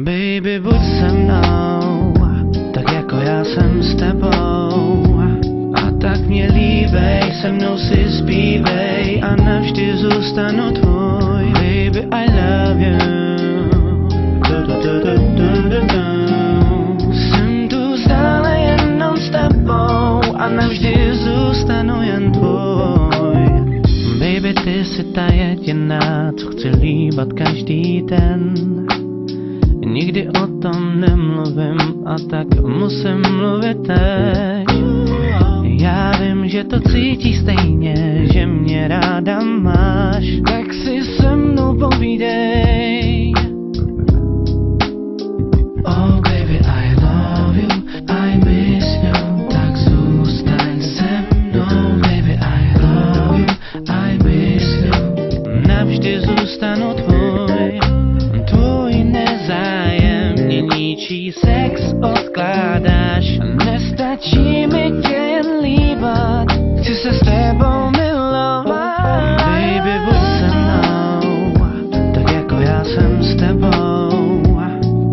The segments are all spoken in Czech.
Baby, buď se mnou, tak jako já jsem s tebou. A tak mě líbej, se mnou si zpívej a navždy zůstanu tvůj. Baby, I love you. Jsem tu stále jenom s tebou a navždy zůstanu jen tvůj. Baby, ty jsi ta jediná, co chci líbat každý den. Nikdy o tom nemluvím a tak musím mluvit teď. Já vím, že to cítíš stejně, že mě ráda máš, tak si se mnou povídej. Oh baby, I love you, I miss you, tak zůstaň se mnou. Baby, I love you, I miss you, navždy zůstanu tvůj. Tvůj nezájem mě ničí, sex odkládáš. Nestačí mi tě jen líbat, chci se s tebou milovat. Baby, buď se mnou, tak jako já jsem s tebou.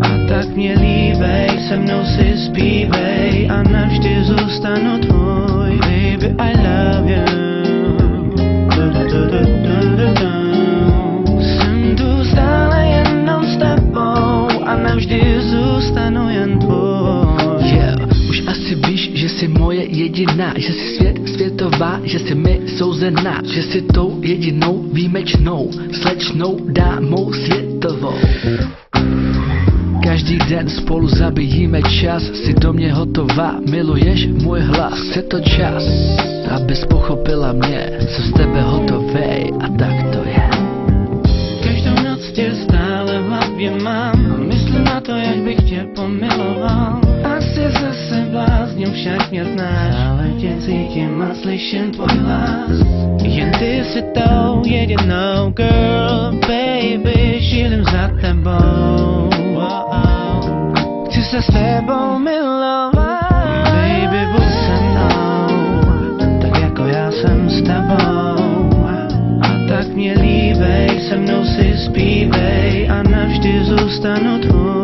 A tak mě líbej, se mnou si zpívej a navždy zůstanu tvůj. Baby, I love you. Jsem tu stále jenom s tebou a navždy zůstanu jen tvůj. Yeah, už asi víš, že jsi moje jediná, že jsi světová, že jsi mi souzená, že jsi tou jedinou výjimečnou, slečnou dámou světovou. Každý den spolu zabijíme čas, jsi do mě hotová, miluješ můj hlas. Chce to čas, abys pochopila mě, jsem z tebe hotovej a tak to je. Každou noc tě stále v hlavě mám a myslím na to, jak bych tě pomiloval. Asi zase blázním, však mě znáš, ale tě cítím a slyším tvůj hlas. Jen ty jsi tou jedinou girl, baby, žilím za tebou. Chci se s tebou milovat. Baby, buď se mnou, tak jako já jsem s tebou. A tak mě líbej, se mnou si zpívej a navždy zůstanu tvůj.